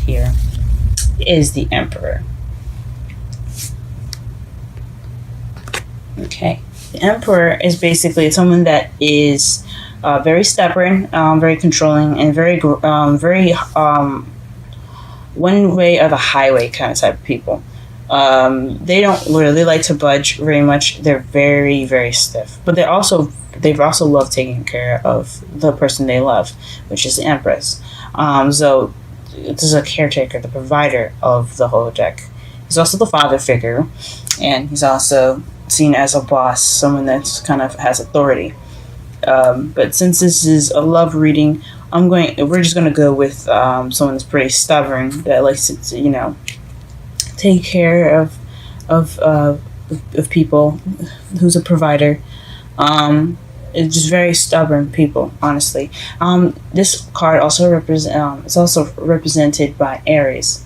here is the Emperor. Okay, the Emperor is basically someone that is very stubborn, very controlling, and very one way or the highway kind of type of people. They don't really like to budge very much. They're very, very stiff, but they've also loved taking care of the person they love, which is the Empress. So this is a caretaker, the provider of the whole deck. He's also the father figure, and he's also seen as a boss, someone that kind of has authority. But since this is a love reading, we're just gonna go with someone that's pretty stubborn, that likes to take care of people, who's a provider. It's just very stubborn people, honestly. This card also it's also represented by Aries,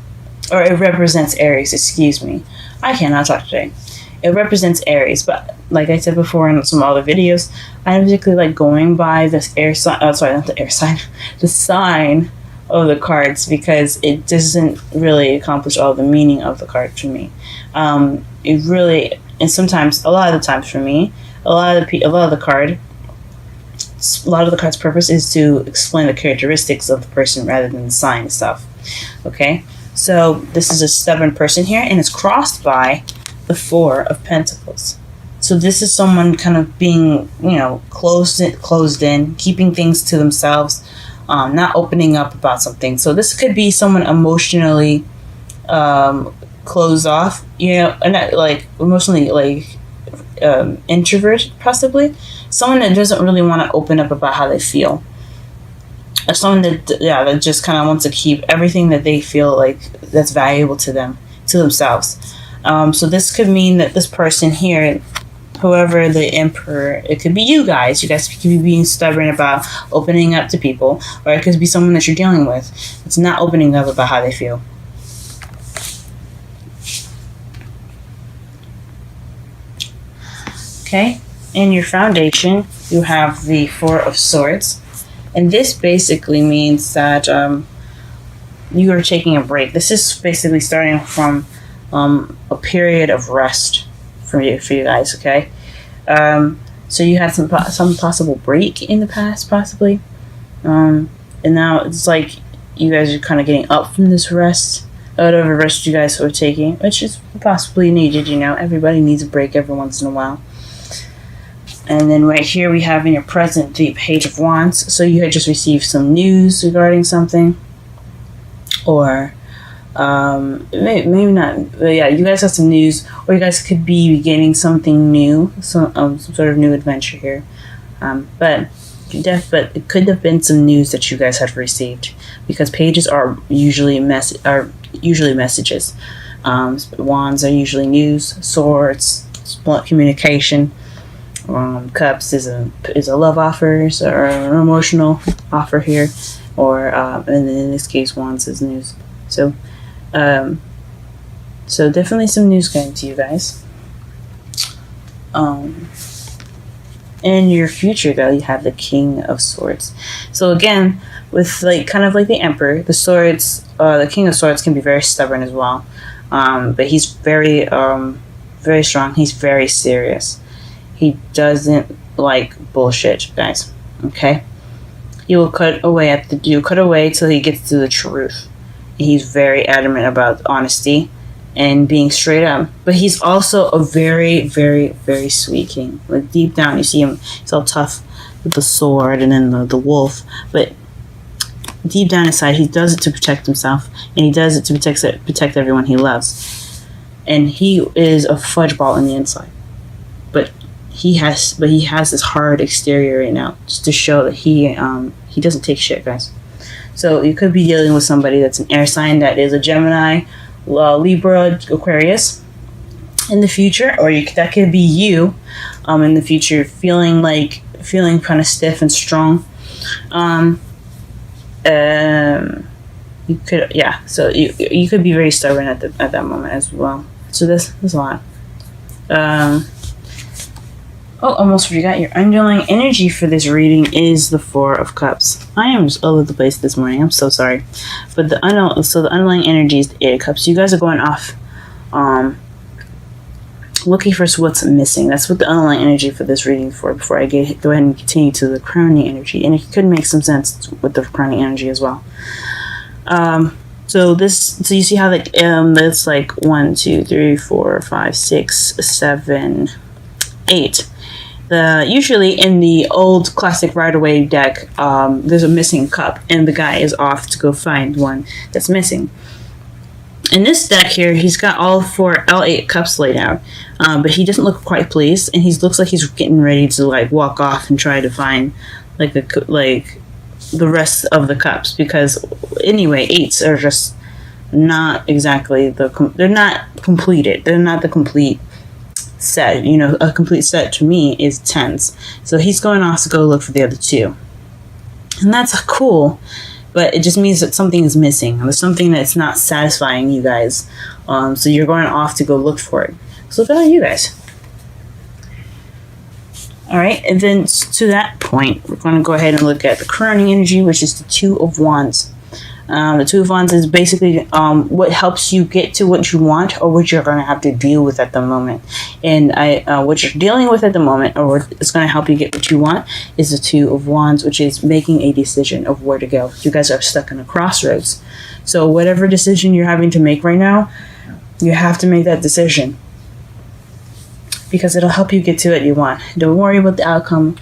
or it represents Aries. Excuse me, I cannot talk today. It represents Aries, but like I said before in some other videos, I particularly like going by this air sign. Oh, sorry, not the air sign, the sign of the cards, because it doesn't really accomplish all the meaning of the card to me. It really, and sometimes, a lot of the times for me, a lot of the card's purpose is to explain the characteristics of the person rather than the sign itself. Okay, so this is a stubborn person here, and it's crossed by the Four of Pentacles. So this is someone kind of being, closed in, keeping things to themselves, not opening up about something. So this could be someone emotionally closed off, and not like emotionally introverted, possibly. Someone that doesn't really want to open up about how they feel. Or someone that just kind of wants to keep everything that they feel like that's valuable to them, to themselves. So this could mean that this person here, whoever the Emperor, it could be you guys. You guys could be being stubborn about opening up to people, or it could be someone that you're dealing with. It's not opening up about how they feel. Okay, in your foundation, you have the Four of Swords, and this basically means that you are taking a break. This is basically starting from a period of rest for you guys. Okay, so you had some possible break in the past, possibly, and now it's like you guys are kind of getting up from this rest, whatever rest you guys were taking, which is possibly needed. Everybody needs a break every once in a while. And then right here we have in your present the Page of Wands. So you had just received some news regarding something, or maybe not. But yeah, you guys have some news, or you guys could be beginning something new, some sort of new adventure here. But it could have been some news that you guys have received, because pages are usually messages. Wands are usually news. Swords, blunt communication. Cups is a love offer, or an emotional offer here, or and in this case, Wands is news. So definitely some news coming to you guys. In your future, though, you have the King of Swords. So again, with kind of like the Emperor, the Swords, the King of Swords can be very stubborn as well, but he's very very strong. He's very serious. He doesn't like bullshit, guys. Okay, he will cut away till he gets to the truth. He's very adamant about honesty and being straight up, but he's also a very, very, very sweet king. Like deep down, you see him; he's all tough with the sword and then the wolf. But deep down inside, he does it to protect himself, and he does it to protect everyone he loves. And he is a fudge ball on the inside, but he has this hard exterior right now, just to show that he doesn't take shit, guys. So you could be dealing with somebody that's an air sign, that is a Gemini, Libra, Aquarius in the future, or that could be you in the future, feeling kind of stiff and strong. You could, yeah. So you could be very stubborn at that moment as well. So this is a lot. Oh, almost forgot. Your underlying energy for this reading is the Four of Cups. I am just all over the place this morning. I'm so sorry. But the underlying energy is the Eight of Cups. You guys are going off looking for what's missing. That's what the underlying energy for this reading for. Before I go ahead and continue to the crowning energy. And it could make some sense with the crowning energy as well. So you see how that's like 1, 2, 3, 4, 5, 6, 7, 8. Usually in the old classic Rider-Waite deck, there's a missing cup, and the guy is off to go find one that's missing. In this deck here, he's got all 8 cups laid out, but he doesn't look quite pleased, and he looks like he's getting ready to like walk off and try to find like the rest of the cups, because anyway, 8s are just not exactly they're not completed. They're not the complete set. You know, a complete set to me is 10s. So he's going off to go look for the other 2. And that's cool, but it just means that something is missing. There's something that's not satisfying you guys. So you're going off to go look for it. So look at you guys. Alright, and then to that point, we're going to go ahead and look at the crowning energy, which is the Two of Wands. The Two of Wands is basically what helps you get to what you want, or what you're going to have to deal with at the moment. And what you're dealing with at the moment, or what is going to help you get what you want, is the Two of Wands, which is making a decision of where to go. You guys are stuck in a crossroads. So whatever decision you're having to make right now, you have to make that decision, because it'll help you get to what you want. Don't worry about the outcome.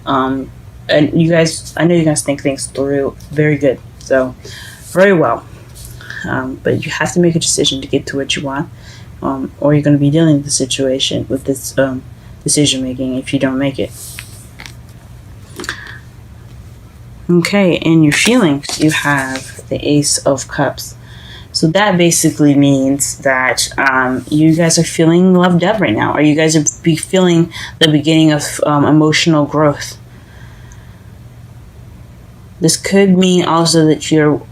And you guys, I know you guys think things through very good. So, very well. But you have to make a decision to get to what you want. Or you're going to be dealing with the situation, with this decision making, if you don't make it. Okay, in your feelings, you have the Ace of Cups. So that basically means that you guys are feeling loved up right now, or you guys are feeling the beginning of emotional growth. This could mean also that you're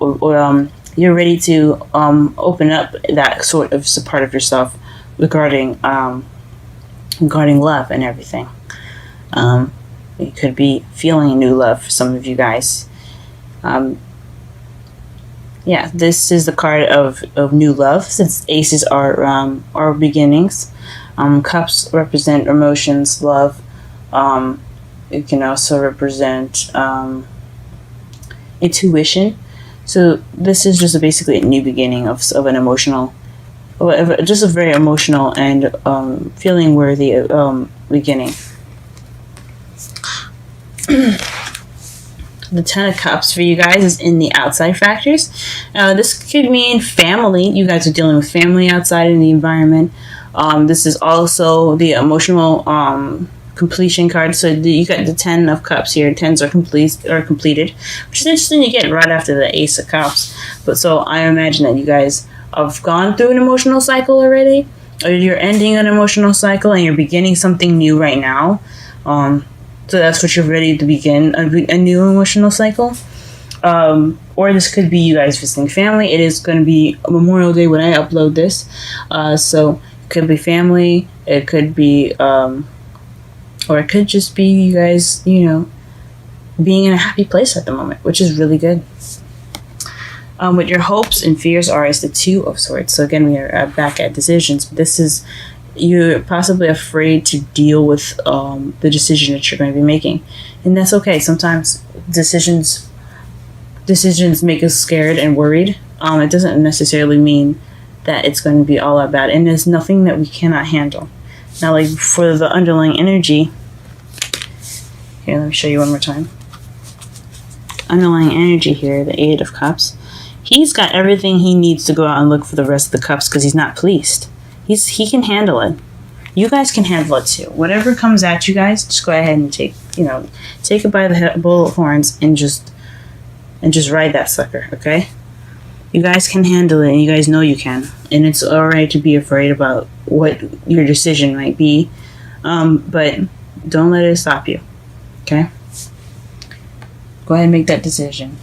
ready to open up that sort of part of yourself regarding love and everything. You could be feeling new love for some of you guys. Yeah, this is the card of new love, since aces are beginnings. Cups represent emotions, love. It can also represent intuition. So this is just basically a new beginning of an emotional, just a very emotional and feeling worthy beginning. The Ten of Cups for you guys is in the outside factors. This could mean family. You guys are dealing with family outside in the environment. This is also the emotional completion card. So you got the Ten of Cups here. Tens are completed, which is interesting to get right after the Ace of Cups. But so I imagine that you guys have gone through an emotional cycle already, or you're ending an emotional cycle and you're beginning something new right now. So that's what you're ready to begin, a new emotional cycle. Or this could be you guys visiting family. It is going to be Memorial Day when I upload this. So it could be family. It could be, or it could just be you guys, being in a happy place at the moment, which is really good. What your hopes and fears are is the Two of Swords. So again, we are back at decisions. This is, you're possibly afraid to deal with the decision that you're going to be making, and that's okay. Sometimes decisions make us scared and worried. It doesn't necessarily mean that it's going to be all that bad, and there's nothing that we cannot handle. Now, like for the underlying energy, here, let me show you one more time. Underlying energy here, the Eight of Cups. He's got everything he needs to go out and look for the rest of the cups because he's not pleased. He can handle it. You guys can handle it too. Whatever comes at you guys, just go ahead and take it by the bull horns and just ride that sucker, okay? You guys can handle it, and you guys know you can. And it's alright to be afraid about what your decision might be, but don't let it stop you, okay? Go ahead and make that decision.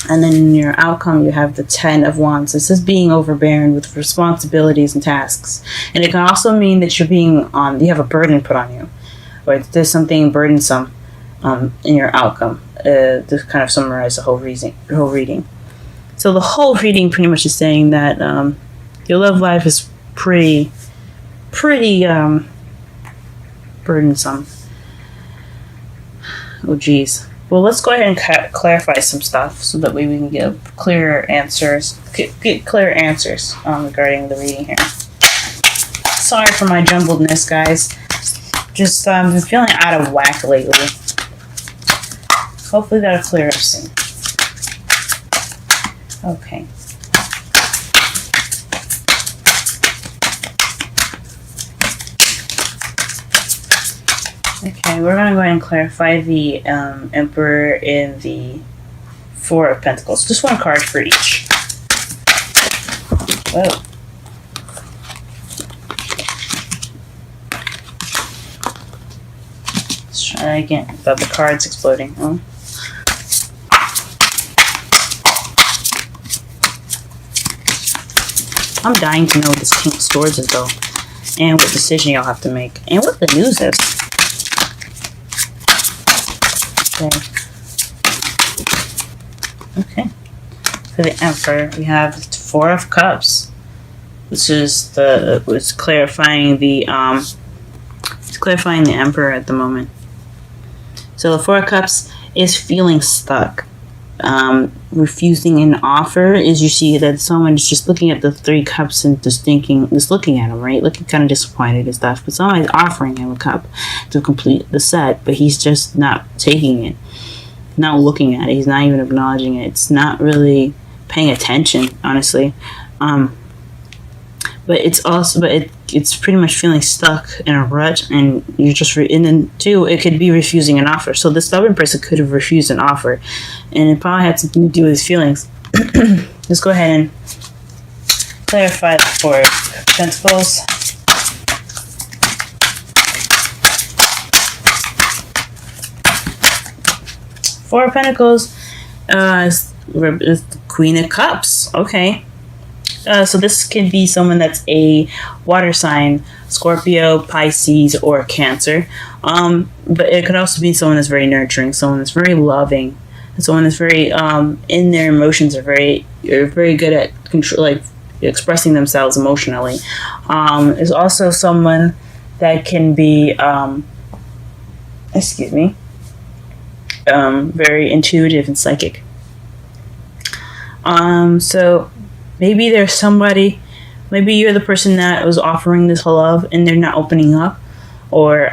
And then in your outcome, you have the 10 of Wands. This is being overbearing with responsibilities and tasks. And it can also mean that you're being you have a burden put on you, or there's something burdensome in your outcome. To kind of summarize the whole reading. So the whole reading pretty much is saying that your love life is pretty burdensome. Oh geez. Well, let's go ahead and clarify some stuff so that way we can get clearer answers. Get clearer answers regarding the reading here. Sorry for my jumbledness, guys. Just been feeling out of whack lately. Hopefully that'll clear up soon. Okay. Okay, we're going to go ahead and clarify the Emperor and the Four of Pentacles. Just one card for each. Whoa. Let's try that again without the cards exploding. Oh. I'm dying to know what this King of Swords is, though, and what decision y'all have to make, and what the news is. Okay. For the Emperor, we have the Four of Cups. This is it's clarifying the Emperor at the moment. So the Four of Cups is feeling stuck. Refusing an offer is you see that someone is just looking at the Three Cups and just looking at him, right? Looking kind of disappointed and stuff. But somebody's offering him a cup to complete the set, but he's just not taking it, not looking at it. He's not even acknowledging it. It's not really paying attention, honestly. But it's pretty much feeling stuck in a rut, and you're just and then too, it could be refusing an offer. So the stubborn person could have refused an offer, and it probably had something to do with his feelings. Let's go ahead and clarify the Four of Pentacles. Four of Pentacles is the Queen of Cups. Okay. So this could be someone that's a water sign, Scorpio, Pisces, or Cancer. But it could also be someone that's very nurturing, someone that's very loving, someone that's very in their emotions are very good at control, like expressing themselves emotionally. Is also someone that can be very intuitive and psychic. So maybe there's somebody, maybe you're the person that was offering this love and they're not opening up, or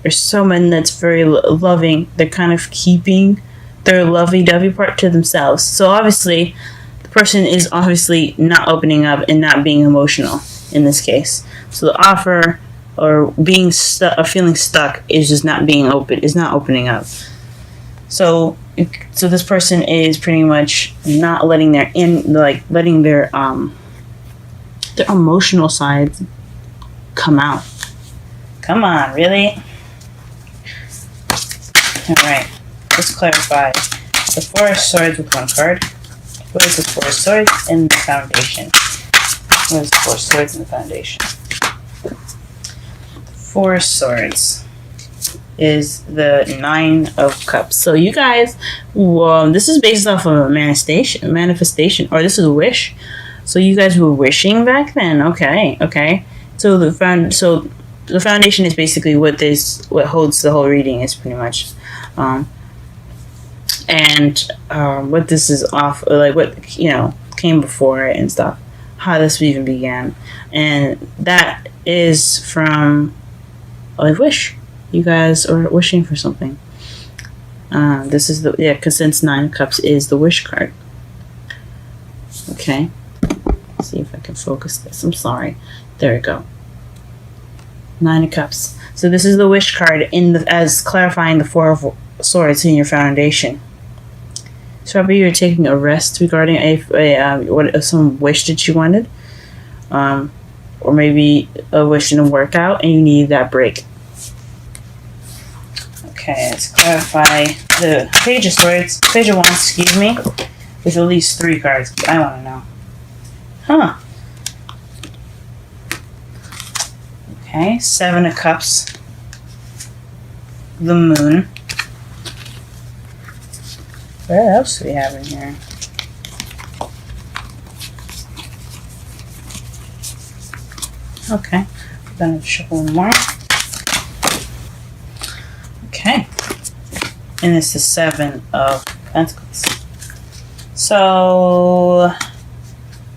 there's someone that's very loving. They're kind of keeping their lovey-dovey part to themselves. So obviously, the person is obviously not opening up and not being emotional in this case. So the offer or being stuck or feeling stuck is just not being open, is not opening up. So this person is pretty much not letting their emotional sides come out. Come on, really? Alright, let's clarify. The Four of Swords with one card. What is the Four of Swords in the Foundation? What is the Four of Swords in the Foundation? Four of Swords is the Nine of Cups. So you guys, this is based off of a manifestation, or this is a wish. So you guys were wishing back then. Okay. So the foundation is basically what holds the whole reading is pretty much, what this is off, like what came before it and stuff, how this even began, and that is from a wish. You guys are wishing for something. This is because since Nine of Cups is the wish card. Okay. Let's see if I can focus this. I'm sorry. There we go. Nine of Cups. So this is the wish card as clarifying the Four of Swords in your foundation. So probably you're taking a rest regarding some wish that you wanted, or maybe a wish didn't work out and you need that break. Okay, let's clarify the Page of Swords, Page of Wands, excuse me, with at least 3 cards. I want to know. Huh. Okay, 7 of Cups. The Moon. What else do we have in here? Okay, I'm gonna shuffle one more. Okay, and it's the 7 of Pentacles. So,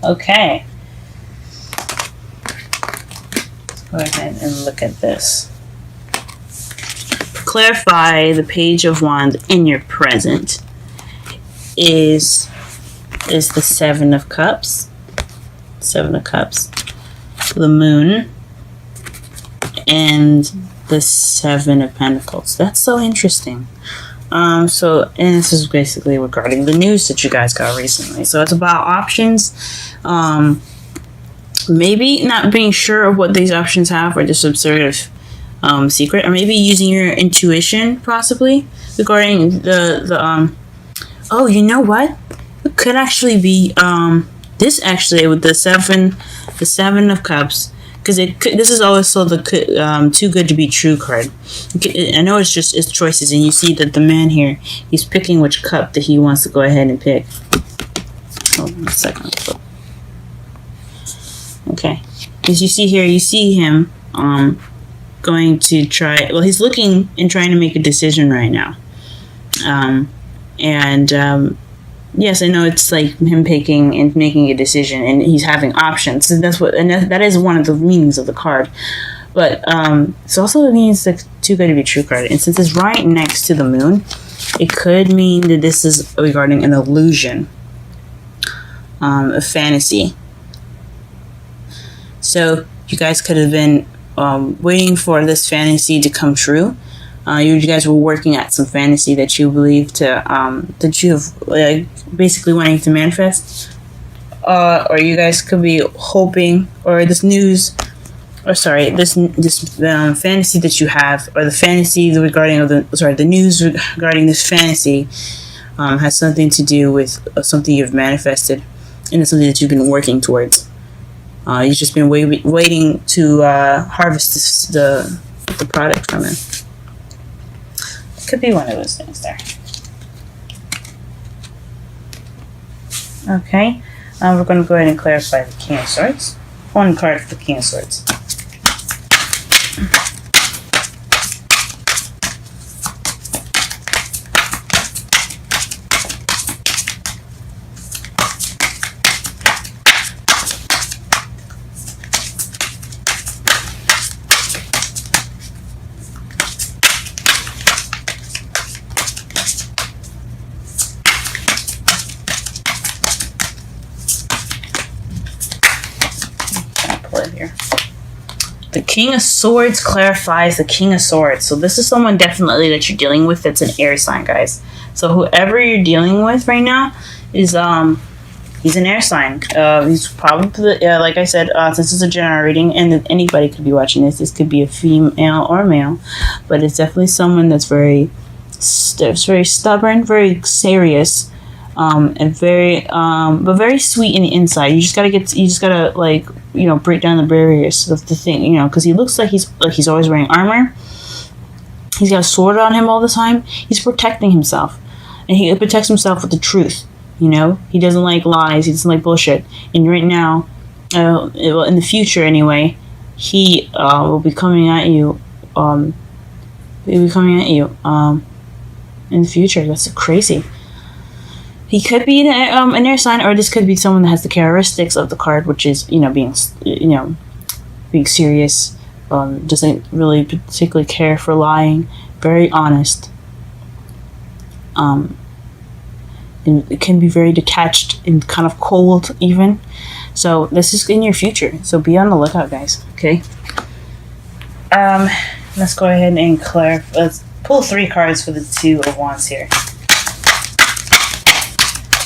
okay. Let's go ahead and look at this. Clarify the Page of Wands in your present is the 7 of Cups. 7 of Cups. The Moon. And the 7 of Pentacles. That's so interesting. And this is basically regarding the news that you guys got recently. So it's about options. Maybe not being sure of what these options have, or just some sort of secret, or maybe using your intuition possibly regarding the oh, you know what? It could actually be this actually with the 7 of Cups. Because this is also the too good to be true card. I know it's choices, and you see that the man here, he's picking which cup that he wants to go ahead and pick. Hold on a second. Okay, as you see here, you see him going to try. Well, he's looking and trying to make a decision right now. Yes, I know it's like him picking and making a decision, and he's having options. And that is one of the meanings of the card. But it also means the too good to be true card. And since it's right next to the Moon, it could mean that this is regarding an illusion, a fantasy. So you guys could have been waiting for this fantasy to come true. You guys were working at some fantasy that you believe that you have basically wanting to manifest, or you guys could be hoping, or this news, or sorry, this fantasy that you have, or the fantasy regarding the news regarding this fantasy has something to do with something you've manifested, and it's something that you've been working towards. You've just been waiting to harvest the product from it. Could be one of those things there. Okay, we're going to go ahead and clarify the King of Swords. One card for the King of Swords. Here. The King of Swords clarifies the King of Swords. So this is someone definitely that you're dealing with that's an air sign, guys. So whoever you're dealing with right now is he's an air sign. He's probably like I said, since it's a general reading, and anybody could be watching this. This could be a female or male, but it's definitely someone that's very stubborn, very serious. And very very sweet in the inside. You just gotta like, break down the barriers of the thing, because he looks like he's always wearing armor. He's got a sword on him all the time. He's protecting himself, and he protects himself with the truth. He doesn't like lies. He doesn't like bullshit. And right now, in the future anyway, he will be coming at you. He'll be coming at you in the future. That's crazy. He could be an air sign, or this could be someone that has the characteristics of the card, which is being serious, doesn't really particularly care for lying, very honest. And it can be very detached and kind of cold even. So this is in your future. So be on the lookout, guys. Okay. Let's go ahead and clarify. Let's pull 3 cards for the 2 of Wands here.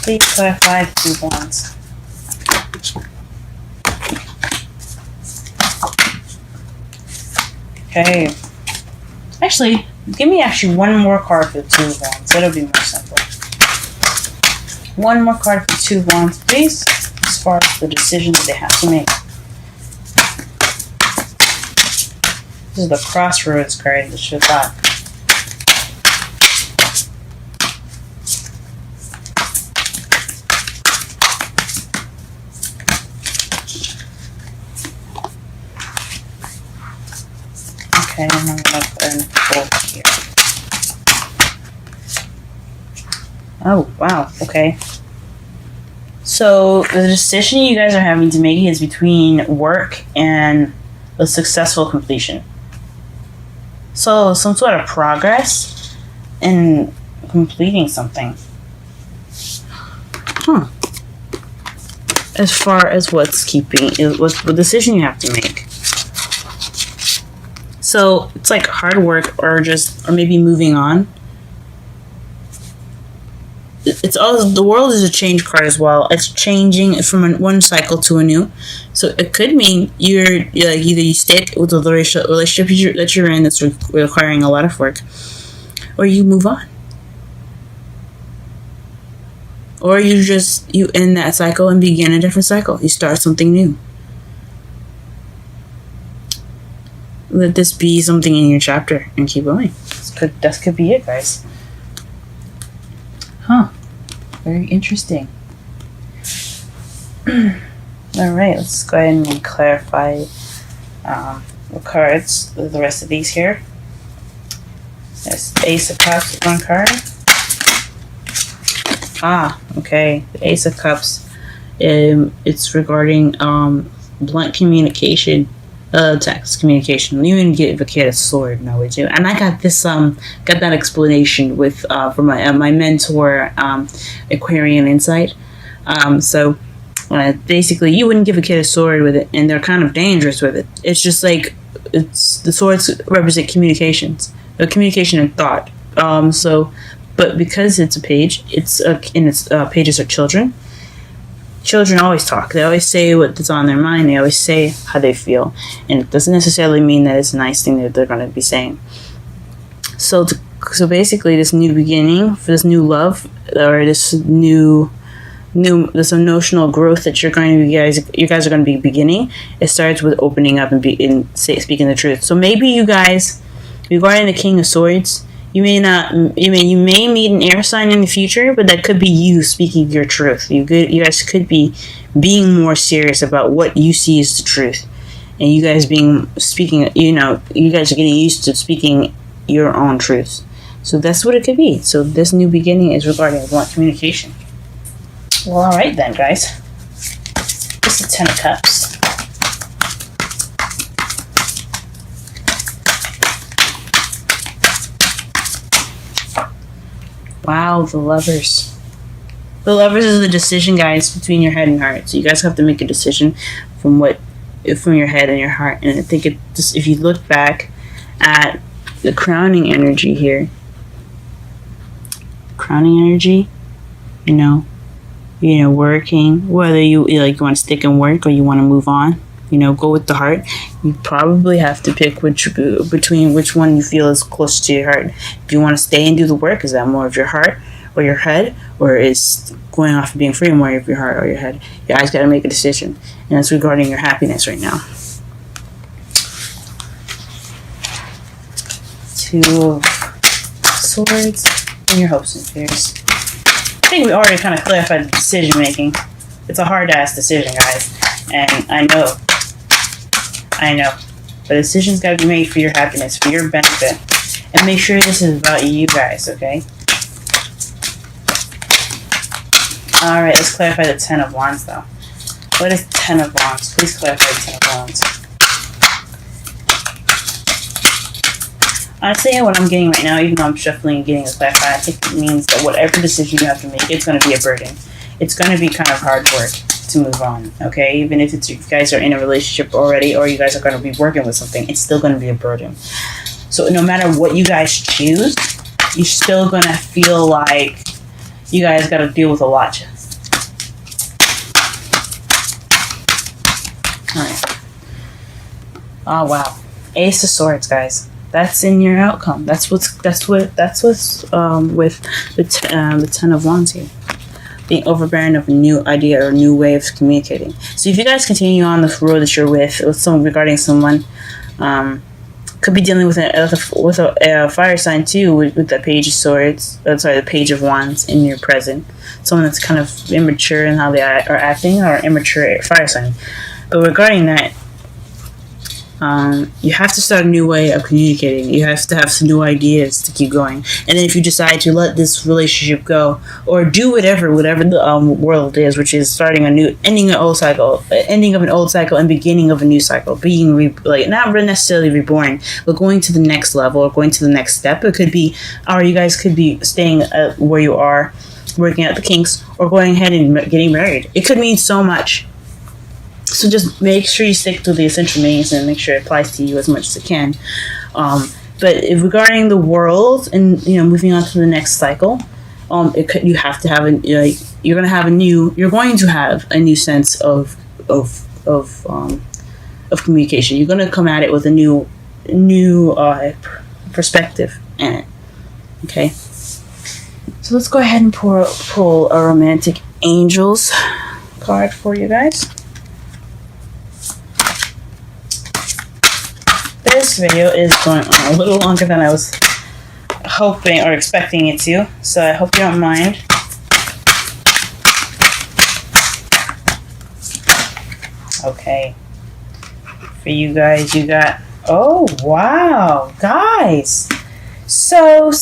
Please clarify the 2 of Wands. Okay. Actually, Give me actually one more card for the Two of Wands. That'll be more simple. One more card for the Two of Wands, please, as far as the decision that they have to make. This is the Crossroads card, the Shabbat. Okay, and I'm going to put in full here. Oh, wow, okay. So, the decision you guys are having to make is between work and a successful completion. So, some sort of progress in completing something. As far as what's the decision you have to make. So, it's like hard work or maybe moving on. It's all, the world is a change card as well. It's changing from one cycle to a new. So it could mean you're like either you stick with the relationship that you're in that's requiring a lot of work, or you move on, or you end that cycle and begin a different cycle. You start something new. Let this be something in your chapter and keep going. That could be it, guys. Huh. Very interesting. Alright, let's go ahead and clarify the cards, the rest of these here. There's Ace of Cups, one card. Okay. The Ace of Cups. It's regarding blunt communication. Text communication. You even give a kid a sword now, would you? And I got this got that explanation with from my mentor, Aquarian Insight. So basically, you wouldn't give a kid a sword with it, and they're kind of dangerous with it. It's just like the swords represent communications, communication and thought. But because it's a page, and its pages are children. Children always talk. They always say what's on their mind. They always say how they feel. And it doesn't necessarily mean that it's a nice thing that they're going to be saying. So basically, this new beginning, for this new love, or this this emotional growth that you guys are going to be beginning, it starts with opening up and speaking the truth. So maybe you guys, regarding the King of Swords, you may meet an air sign in the future, but that could be you speaking your truth. You guys could be being more serious about what you see as the truth, and you guys speaking. You guys are getting used to speaking your own truths. So that's what it could be. So this new beginning is regarding blunt communication. Well, all right then, guys. This is 10 of Cups. Wow, the Lovers. The Lovers is the decision, guys, between your head and heart. So you guys have to make a decision from your head and your heart. And I think if you look back at the crowning energy here, working, whether you want to stick and work or you want to move on, go with the heart. You probably have to pick between which one you feel is close to your heart. If you want to stay and do the work, is that more of your heart or your head, or is going off and being free more of your heart or your head? You guys got to make a decision, and it's regarding your happiness right now. Two of Swords and your hopes and fears. I think we already kind of clarified the decision making. It's a hard ass decision, guys, and I know. But a decision's got to be made for your happiness, for your benefit. And make sure this is about you guys, okay? Alright, let's clarify the 10 of Wands, though. What is 10 of Wands? Please clarify the 10 of Wands. Honestly, what I'm getting right now, even though I'm shuffling and getting a clarify, I think it means that whatever decision you have to make, it's going to be a burden. It's going to be kind of hard work to move on, okay? Even if you guys are in a relationship already, or you guys are going to be working with something, it's still going to be a burden. So no matter what you guys choose, you're still going to feel like you guys got to deal with a lot. Alright. Oh, wow. Ace of Swords, guys. That's in your outcome. That's what's with the Ten of Wands here. Being overbearing of a new idea or a new way of communicating. So if you guys continue on the road that you're with someone regarding someone, could be dealing with a fire sign too, with the Page of Swords. The Page of Wands in your present. Someone that's kind of immature in how they are acting, or immature fire sign. But regarding that, you have to start a new way of communicating. You have to have some new ideas to keep going. And then if you decide to let this relationship go, or do whatever the world is, which is ending an old cycle, ending of an old cycle and beginning of a new cycle, being not necessarily reborn, but going to the next level or going to the next step. It could be, or you guys could be staying where you are, working out the kinks, or going ahead and getting married. It could mean so much. So just make sure you stick to the essential meanings and make sure it applies to you as much as it can. But regarding the world and moving on to the next cycle, you have to have you're going to have a new sense of communication. You're going to come at it with a new perspective in it. Okay. So let's go ahead and pull a romantic angels card for you guys. This video is going on a little longer than I was hoping or expecting it to, so I hope you don't mind. Okay. For you guys, you got... Oh, wow. Guys. So...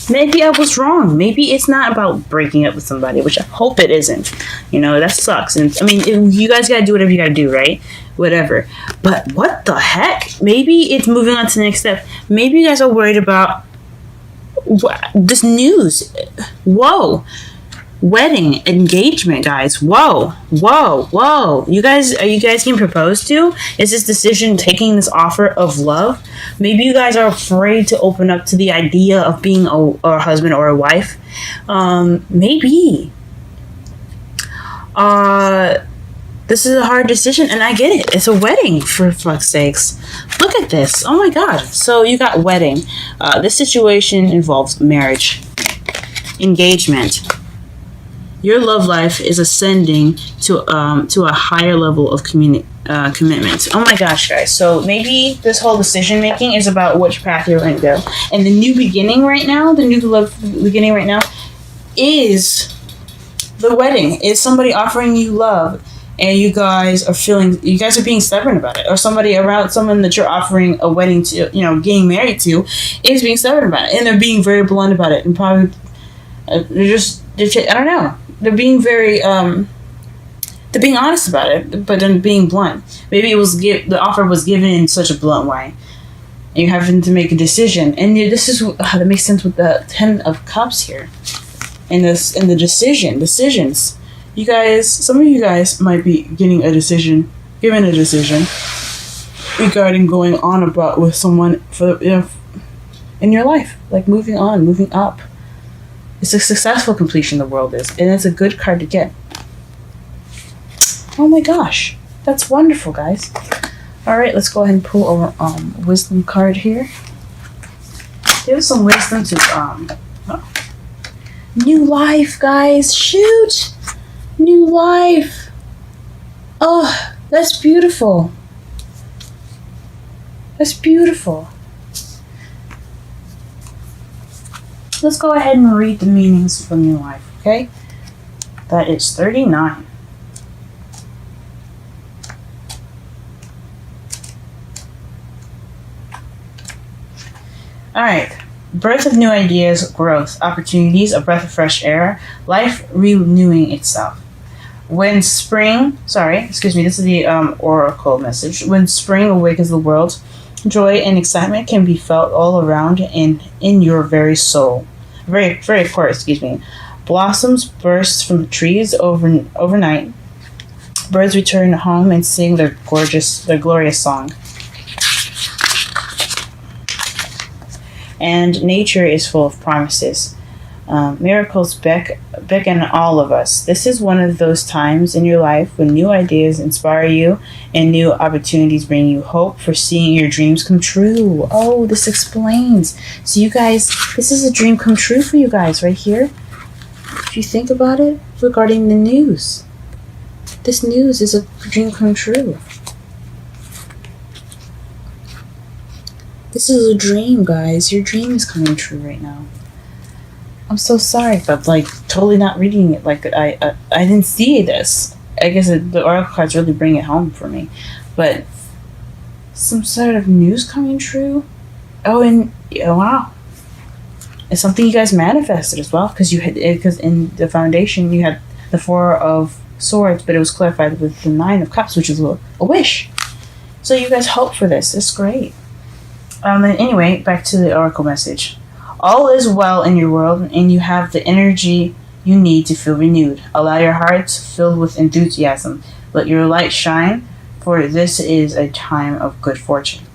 Maybe I was wrong. Maybe it's not about breaking up with somebody, which I hope it isn't. That sucks. And I mean, you guys gotta do whatever you gotta do, right? Whatever. But what the heck? Maybe it's moving on to the next step. Maybe you guys are worried about this news. Whoa. Wedding, engagement, guys. Whoa. Are you guys getting proposed to? Is this decision taking this offer of love? Maybe you guys are afraid to open up to the idea of being a husband or a wife. Maybe. This is a hard decision, and I get it. It's a wedding, for fuck's sakes. Look at this. Oh my god. So you got wedding. This situation involves marriage, engagement. Your love life is ascending to a higher level of commitment. Oh my gosh, guys. So maybe this whole decision making is about which path you're going to go. And the new beginning right now, is the wedding. Is somebody offering you love, and you guys are being stubborn about it. Or someone that you're offering a wedding to, getting married to, is being stubborn about it. And they're being very blunt about it. And probably, I don't know. They're being very, they're being honest about it, but then being blunt. Maybe the offer was given in such a blunt way, and you're having to make a decision. And that makes sense with the 10 of Cups here, and the decisions. You guys, some of you guys might be given a decision regarding going on about with someone in your life, like moving on, moving up. It's a successful completion, the world is. And it's a good card to get. Oh my gosh. That's wonderful, guys. Alright, let's go ahead and pull our wisdom card here. Give some wisdom to new life, guys. Shoot! New life. Oh, that's beautiful. That's beautiful. Let's go ahead and read the meanings for new life, okay? That is 39. Alright. Birth of new ideas, growth, opportunities, a breath of fresh air, life renewing itself. This is the oracle message. When spring awakens the world, joy and excitement can be felt all around and in your very soul. Very core, Blossoms burst from the trees overnight. Birds return home and sing their glorious song. And nature is full of promises. Miracles beckon all of us. This is one of those times in your life when new ideas inspire you and new opportunities bring you hope for seeing your dreams come true. Oh, this explains. So you guys, this is a dream come true for you guys right here. If you think about it regarding the news, this news is a dream come true. This is a dream, guys. Your dream is coming true right now. I'm so sorry, but like totally not reading it. Like I didn't see this. I guess the oracle cards really bring it home for me, but some sort of news coming true. Oh, and wow, it's something you guys manifested as well because because in the foundation you had the Four of Swords, but it was clarified with the Nine of Cups, which is a wish. So you guys hope for this. It's great. Then anyway, back to the oracle message. All is well in your world, and you have the energy you need to feel renewed. Allow your hearts filled with enthusiasm. Let your light shine, for this is a time of good fortune.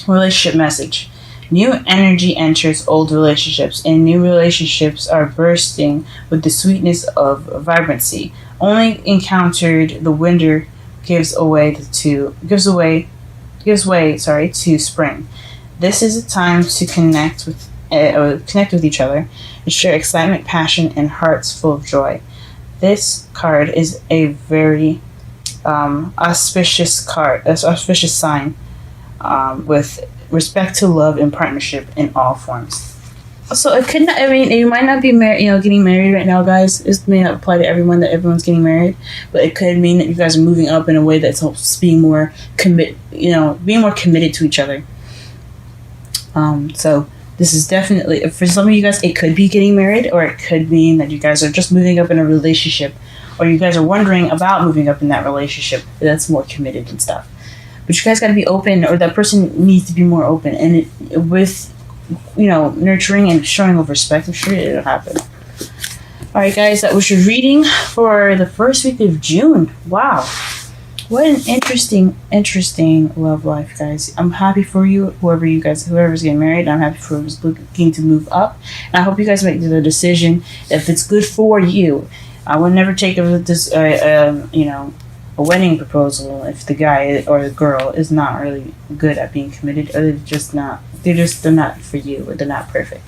Relationship message. New energy enters old relationships, and new relationships are bursting with the sweetness of vibrancy. Only encountered the winter gives way to spring. This is a time to connect with each other and share excitement, passion, and hearts full of joy. This card is a very auspicious sign with respect to love and partnership in all forms. So it could not. I mean, you might not be married. Getting married right now, guys. This may not apply to everyone that everyone's getting married, but it could mean that you guys are moving up in a way that's helps being more being more committed to each other. So this is definitely for some of you guys. It could be getting married, or it could mean that you guys are just moving up in a relationship, or you guys are wondering about moving up in that relationship that's more committed and stuff. But you guys got to be open, or that person needs to be more open, and with nurturing and showing of respect, I'm sure it'll happen. Alright guys, that was your reading for the first week of June. Wow. What an interesting love life, guys. I'm happy for you, whoever's getting married. I'm happy for whoever's looking to move up. And I hope you guys make the decision if it's good for you. I would never take a wedding proposal if the guy or the girl is not really good at being committed, or they're not for you, or they're not perfect.